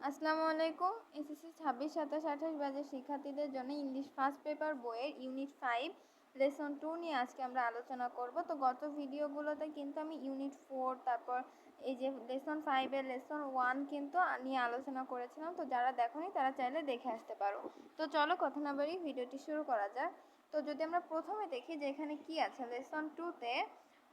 আসসালামু আলাইকুম। এসএসসি 26, 27, 28 ব্যাচের শিক্ষার্থীদের জন্য ইংলিশ ফার্স্ট পেপার বইয়ের ইউনিট 5 লেসন 2 নিয়ে আজকে আমরা আলোচনা করব। তো গত ভিডিওগুলোতে কিন্তু আমি ইউনিট 4 তারপর এই যে লেসন 5 এর লেসন 1 কিন্তু নিয়ে আলোচনা করেছিলাম। তো যারা দেখোনি তারা চাইলে দেখে আসতে পারো। তো চলো কথা না বাড়িয়ে ভিডিওটি শুরু করা যাক। তো যদি আমরা প্রথমে দেখি যে এখানে কি আছে লেসন 2তে,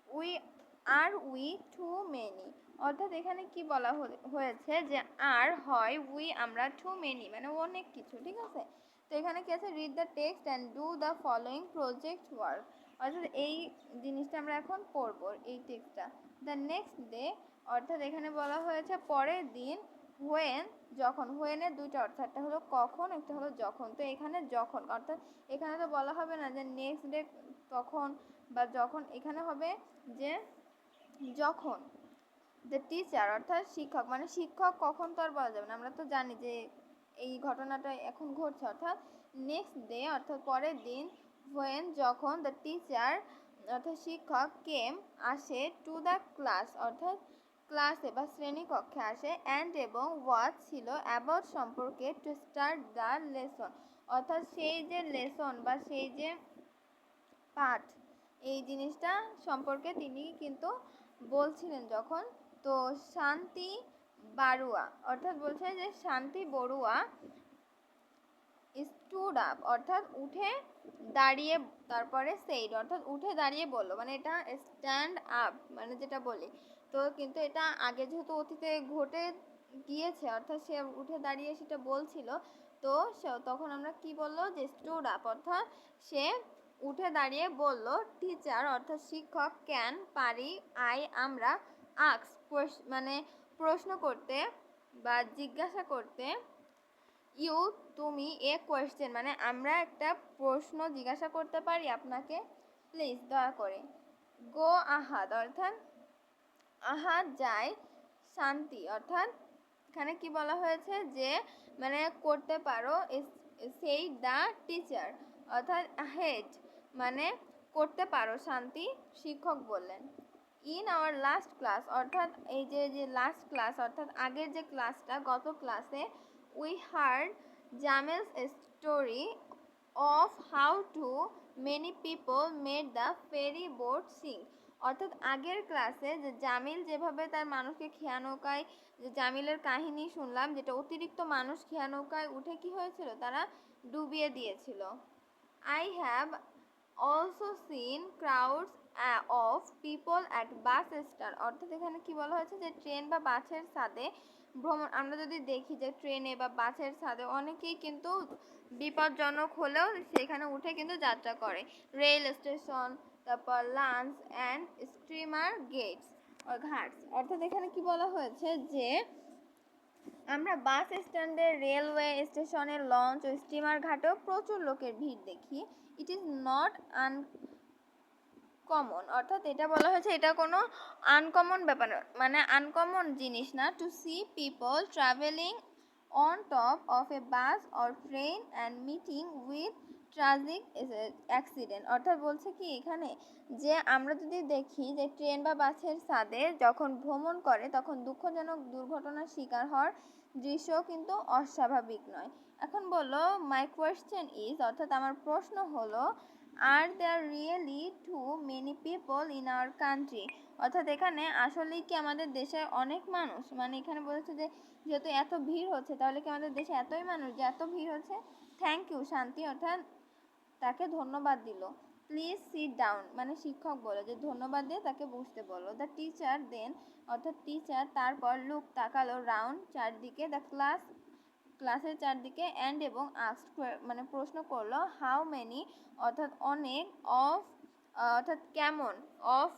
উই টু মেনি, অর্থাৎ এখানে কি বলা হয়েছে যে আর হয় উই আমরা টু মেনি মানে অনেক কিছু, ঠিক আছে। তো এখানে কি আছে, read the text and do the following project work, অর্থাৎ এই জিনিসটা আমরা এখন পড়বো এই টেক্সটটা। দ্য নেক্সট ডে, অর্থাৎ এখানে বলা হয়েছে পরের দিন। হোয়েন যখন, হোয়েনের দুইটা অর্থ, একটা হলো কখন, একটা হলো যখন। তো এখানে যখন, অর্থাৎ এখানে তো বলা হবে না যে নেক্সট ডে তখন বা যখন, এখানে হবে যে যখন। দ্য টিচার অর্থাৎ শিক্ষক, মানে শিক্ষক কখন তো আর বলা যাবে না, আমরা তো জানি যে এই ঘটনাটা এখন ঘটছে, অর্থাৎ নেক্সট ডে অর্থাৎ পরের দিন। হোয়েন যখন, দ্য টিচার অর্থাৎ শিক্ষক, কেম আসে, টু দ্য ক্লাস অর্থাৎ ক্লাসে বা শ্রেণীকক্ষে আসে, অ্যান্ড এবং ওয়াচ ছিল, অ্যাবাউট সম্পর্কে, টু স্টার্ট দ্য লেসন অর্থাৎ সেই যে লেসন বা সেই যে পাঠ, এই জিনিসটা সম্পর্কে তিনি কিন্তু বলছিলেন যখন। তো শান্তি বাড়ুয়া অর্থাৎ বলছে যে শান্তি বড়ুয়া স্টুড আপ অর্থাৎ উঠে দাঁড়িয়ে, তারপরে সেইড অর্থাৎ উঠে দাঁড়িয়ে বললো, মানে এটা স্ট্যান্ড আপ মানে যেটা বলি। তো কিন্তু এটা আগে যেহেতু অতীতে ঘটে গিয়েছে, অর্থাৎ সে উঠে দাঁড়িয়ে সেটা বলছিল। তো তখন আমরা কি বললো যে স্টুড আপ অর্থাৎ সে উঠে দাঁড়িয়ে বলল, টিচার অর্থাৎ শিক্ষক, ক্যান পারি, আমরা, আক্স মানে প্রশ্ন করতে বা জিজ্ঞাসা করতে, ইউ তুমি, এ কোয়েশ্চেন মানে আমরা একটা প্রশ্ন জিজ্ঞাসা করতে পারি আপনাকে, প্লিজ দয়া করে। গো আহাদ অর্থাৎ আহাদ যায়, শান্তি অর্থাৎ এখানে কি বলা হয়েছে যে মানে করতে পারো, সেই দ্য টিচার অর্থাৎ হেড মানে করতে পারো শান্তি, শিক্ষক বললেন। ইন আওয়ার লাস্ট ক্লাস অর্থাৎ এই যে লাস্ট ক্লাস অর্থাৎ আগের যে ক্লাসটা, গত ক্লাসে, we heard Jamal's story of how too many people made the ferry boat sink, অর্থাৎ আগের ক্লাসে যে জামিল যেভাবে তার মানুষকে খেয়া নৌকায়, যে জামিলের কাহিনী শুনলাম, যেটা অতিরিক্ত মানুষ খেয়া নৌকায় উঠে কি হয়েছিল, তারা ডুবিয়ে দিয়েছিল। I have also scene crowds of people at bus stand, অর্থাৎ এখানে কি বলা হয়েছে যে ট্রেন বা বাসের ছাদে ভ্রমণ, আমরা যদি দেখি যে ট্রেনে বা বাসের ছাদে অনেকেই কিন্তু বিপজ্জনক হলেও সেখানে উঠে কিন্তু যাত্রা করে। রেল স্টেশন, তারপর launch and steamer gates ghats, অর্থাৎ এখানে কি বলা হয়েছে যে আমরা বাস স্ট্যান্ডে, রেলওয়ে স্টেশনে, লঞ্চ ও স্টিমার ঘাটেও প্রচুর লোকের ভিড় দেখি। ইট ইজ নট আনকমন, অর্থাৎ এটা বলা হয়েছে এটা কোনো আনকমন ব্যাপার মানে আনকমন জিনিস না, to see people travelling on top of a bus or train and meeting with tragic accident, অর্থাৎ বলছে কি এখানে যে আমরা যদি দেখি যে ট্রেন বা বাসের ছাদে যখন ভ্রমণ করে তখন দুঃখজনক দুর্ঘটনার শিকার হওয়ার দৃশ্য কিন্তু অস্বাভাবিক নয়। এখন বললো মাই কোয়েশ্চেন ইজ, অর্থাৎ আমার প্রশ্ন হলো, are there really too many people in our country, অর্থাৎ এখানে আসলেই কি আমাদের দেশে অনেক মানুষ, মানে এখানে বলেছে যে যেহেতু এত ভিড় হচ্ছে তাহলে কি আমাদের দেশে এতই মানুষ যে এত ভিড় হচ্ছে। থ্যাংক ইউ শান্তি অর্থাৎ তাকে ধন্যবাদ দিল। প্লিজ সিট ডাউন মানে শিক্ষক বলে যে ধন্যবাদ দিয়ে তাকে বসতে বললো। দ্য টিচার দেন অর্থাৎ টিচার তারপর লুক তাকালো, রাউন্ড চারদিকে, দ্য ক্লাসের চারদিকে, অ্যান্ড এবং আস্কড মানে প্রশ্ন করলো, হাউ মেনি অর্থাৎ অনেক, অফ অর্থাৎ কেমন, of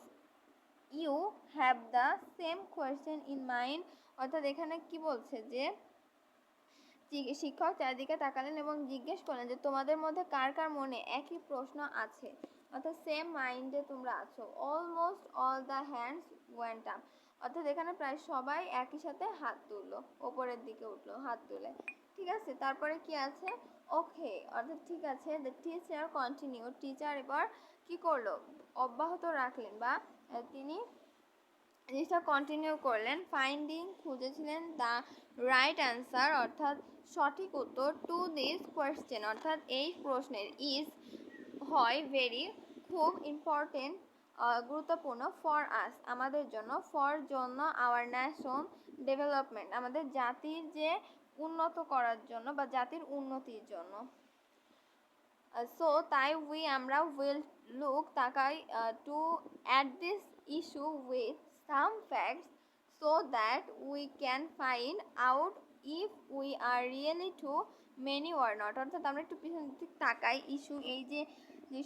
you have the same question in mind, অর্থাৎ এখানে কি বলছে যে শিক্ষক চারদিকে তাকালেন এবং জিজ্ঞেস করলেন যে তোমাদের মধ্যে কার কার মনে একই প্রশ্ন আছে, অর্থাৎ সেম মাইন্ডে তোমরা আছো। Almost all the hands went up, অর্থাৎ এখানে প্রায় সবাই একই সাথে হাত তুললো, ওপরের দিকে উঠলো হাত তুলে, ঠিক আছে। তারপরে কি আছে, ওকে অর্থাৎ ঠিক আছে। দ্য টিচার কন্টিনিউ, টিচার এবার কি করলো, অব্যাহত রাখলেন বা তিনি জিনিসটা কন্টিনিউ করলেন, ফাইন্ডিং খুঁজেছিলেন দ্য রাইট অ্যান্সার অর্থাৎ সঠিক উত্তর টু দিস কোয়েশ্চেন অর্থাৎ এই প্রশ্নের ইজ হয় ভেরি খুব ইম্পর্টেন্ট গুরুত্বপূর্ণ ফর আস আমাদের জন্য, ফর জন্য, আওয়ার ন্যাশন ডেভেলপমেন্ট আমাদের জাতির যে উন্নত করার জন্য বা জাতির উন্নতির জন্য। সো তাই আমরা উইল লুক তাকাই to at this issue with some facts so that we can find out if we are really too many or not অর্থাৎ আমরা একটু পিছন দিক তাকাই ইস্যু এই যে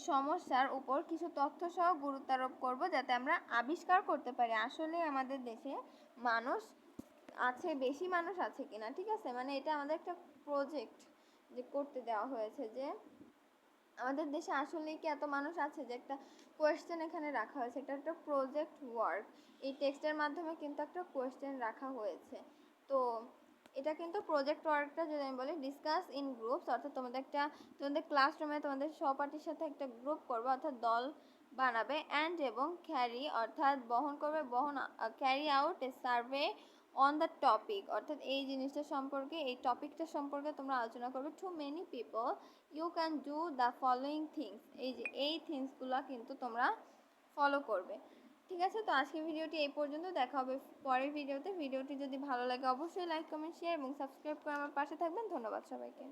সমস্যার উপর কিছু তথ্য সহ গুরুত্বারোপ করব যাতে আমরা আবিষ্কার করতে পারি আসলে আমাদের দেশে মানুষ আছে, বেশি মানুষ আছে কিনা। ঠিক আছে, মানে এটা আমাদের একটা প্রজেক্ট যে করতে দেওয়া হয়েছে যে আমাদের দেশে আসলেই কি এত মানুষ আছে, যে একটা কোয়েশ্চেন এখানে রাখা হয়েছে, এটা একটা প্রজেক্ট ওয়ার্ক, এই টেক্সটের মাধ্যমে কিন্তু একটা কোয়েশ্চেন রাখা হয়েছে। তো এটা কিন্তু প্রজেক্ট ওয়ার্কটা যদি আমি বলি ডিসকাস ইন গ্রুপস অর্থাৎ তোমাদের ক্লাসরুমে তোমাদের সহপাঠীর সাথে একটা গ্রুপ করবে অর্থাৎ দল বানাবে, অ্যান্ড এবং ক্যারি অর্থাৎ বহন করবে, carry out A survey on the topic অর্থাৎ এই জিনিসটা সম্পর্কে, এই টপিকটা সম্পর্কে তোমরা আলোচনা করবে। Too many people you can do the following things, এই যে এই থিংসগুলো কিন্তু তোমরা ফলো করবে। ঠিক আছে, তো আজকের ভিডিওটি এই পর্যন্ত, দেখা হবে পরের ভিডিওতে। ভিডিওটি যদি ভালো লাগে অবশ্যই লাইক কমেন্ট শেয়ার এবং সাবস্ক্রাইব করে আমার পাশে থাকবেন। ধন্যবাদ সবাইকে।